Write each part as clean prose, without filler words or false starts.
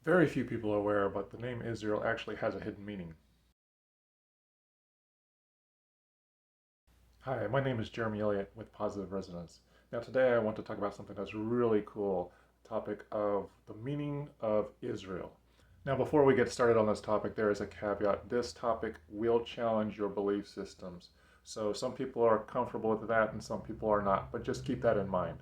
Very few people are aware, but the name Israel actually has a hidden meaning. Hi, my name is Jeremy Elliott with Positive Resonance. Now today I want to talk about something that's really cool, the topic of the meaning of Israel. Now before we get started on this topic, there is a caveat. This topic will challenge your belief systems. So some people are comfortable with that and some people are not, but just keep that in mind.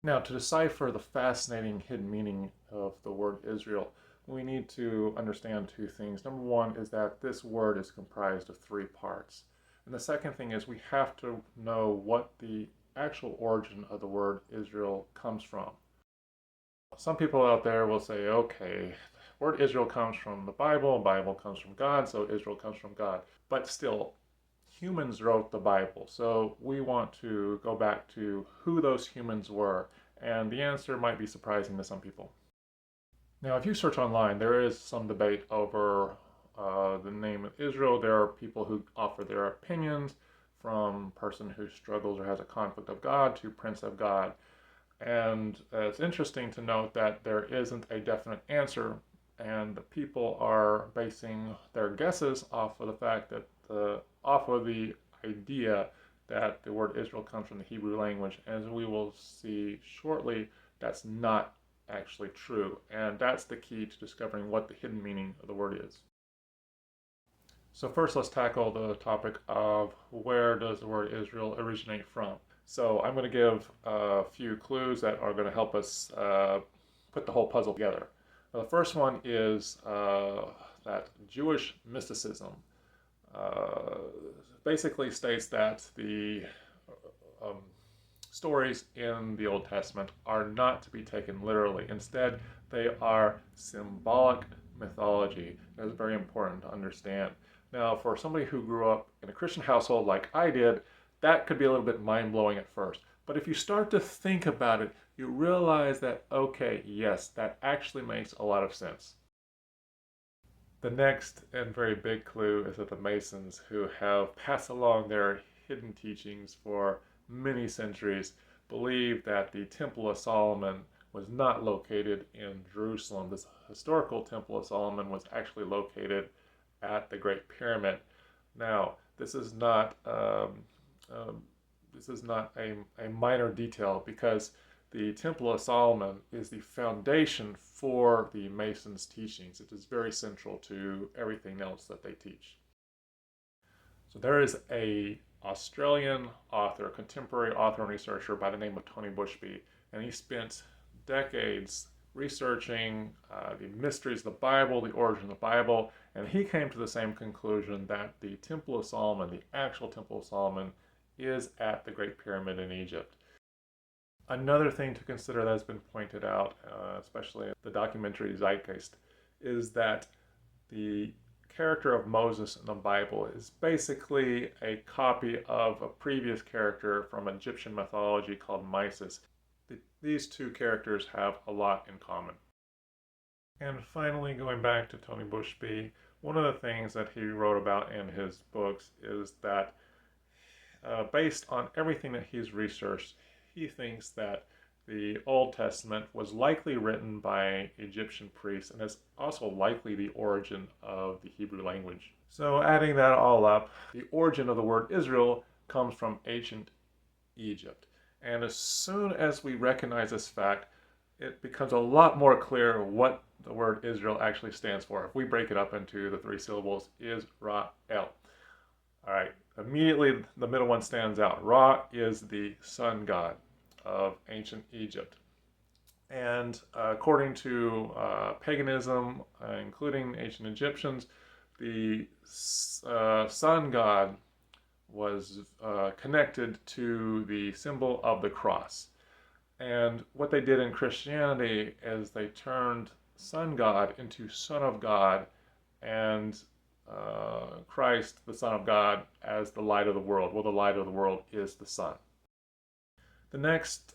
Now, to decipher the fascinating hidden meaning of the word Israel, we need to understand two things. Number one is that this word is comprised of three parts. And the second thing is we have to know what the actual origin of the word Israel comes from. Some people out there will say, okay, word Israel comes from the Bible comes from God, so Israel comes from God. But still, humans wrote the Bible, so we want to go back to who those humans were, and the answer might be surprising to some people. Now, if you search online, there is some debate over the name of Israel. There are people who offer their opinions, from person who struggles or has a conflict of God to Prince of God. And it's interesting to note that there isn't a definite answer, and the people are basing their guesses off of the fact that off of the idea that the word Israel comes from the Hebrew language. As we will see shortly, that's not actually true, and that's the key to discovering what the hidden meaning of the word is. So first, let's tackle the topic of where does the word Israel originate from. So I'm going to give a few clues that are going to help us put the whole puzzle together. Now, the first one is that Jewish mysticism uh, basically states that the um, stories in the Old Testament are not to be taken literally. Instead, they are symbolic mythology. That's very important to understand. Now, for somebody who grew up in a Christian household like I did, that could be a little bit mind blowing at first. But if you start to think about it, you realize that, okay, yes, that actually makes a lot of sense. The next and very big clue is that the Masons, who have passed along their hidden teachings for many centuries, believe that the Temple of Solomon was not located in Jerusalem. This historical Temple of Solomon was actually located at the Great Pyramid. Now, um, this is not a minor detail, because the Temple of Solomon is the foundation for the Masons' teachings. It is very central to everything else that they teach. So there is a Australian author, contemporary author and researcher by the name of Tony Bushby, and he spent decades researching the mysteries of the Bible, the origin of the Bible, and he came to the same conclusion that the Temple of Solomon, the actual Temple of Solomon, is at the Great Pyramid in Egypt. Another thing to consider that has been pointed out, especially in the documentary Zeitgeist, is that the character of Moses in the Bible is basically a copy of a previous character from Egyptian mythology called Mysis. These two characters have a lot in common. And finally, going back to Tony Bushby, one of the things that he wrote about in his books is that based on everything that he's researched, he thinks that the Old Testament was likely written by Egyptian priests and is also likely the origin of the Hebrew language. So, adding that all up, the origin of the word Israel comes from ancient Egypt. And as soon as we recognize this fact, it becomes a lot more clear what the word Israel actually stands for. If we break it up into the three syllables, Israel. All right, immediately the middle one stands out. Ra is the sun god of ancient Egypt. And according to paganism, including ancient Egyptians, the sun god was connected to the symbol of the cross. And what they did in Christianity is they turned sun god into son of God, and Christ, the Son of God, as the light of the world. Well, the light of the world is the sun. The next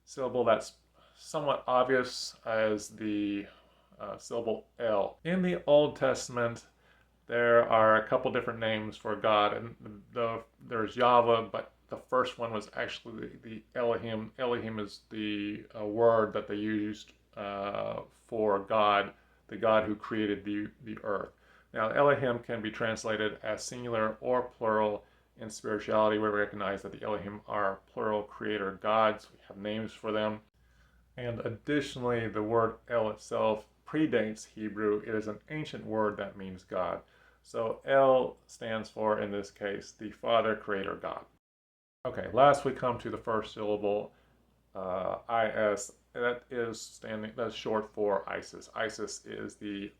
syllable that's somewhat obvious is the syllable El. In the Old Testament, there are a couple different names for God, and there's Yahweh, but the first one was actually the Elohim. Elohim is the word that they used for God, the God who created the earth. Now, Elohim can be translated as singular or plural. In spirituality, we recognize that the Elohim are plural creator gods. We have names for them. And additionally, the word El itself predates Hebrew. It is an ancient word that means God. So El stands for, in this case, the Father, Creator, God. Okay, last we come to the first syllable, is. That's short for Isis. Isis is the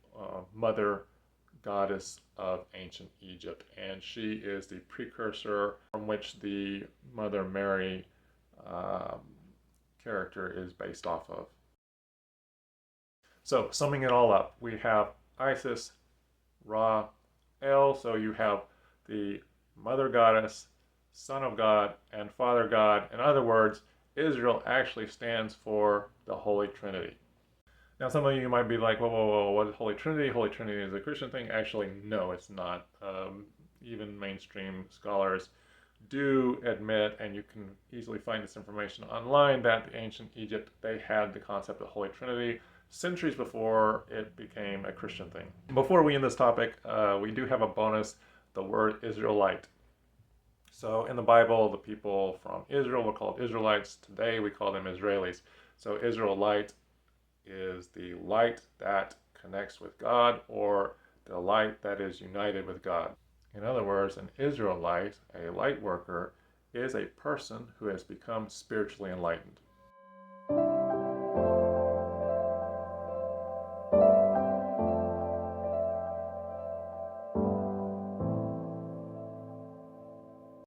mother goddess of ancient Egypt, and she is the precursor from which the Mother Mary um, character is based off of. So, summing it all up, we have Isis, Ra, El, so you have the mother goddess, son of God, and father God. In other words, Israel actually stands for the Holy Trinity. Now, some of you might be like, whoa, whoa, whoa, what is Holy Trinity? Holy Trinity is a Christian thing. Actually, no, it's not. Even mainstream scholars do admit, and you can easily find this information online, that in ancient Egypt, they had the concept of Holy Trinity centuries before it became a Christian thing. Before we end this topic, we do have a bonus, the word Israelite. So in the Bible, the people from Israel were called Israelites. Today, we call them Israelis. So Israelite is the light that connects with God, or the light that is united with God. In other words, an Israelite, a light worker, is a person who has become spiritually enlightened.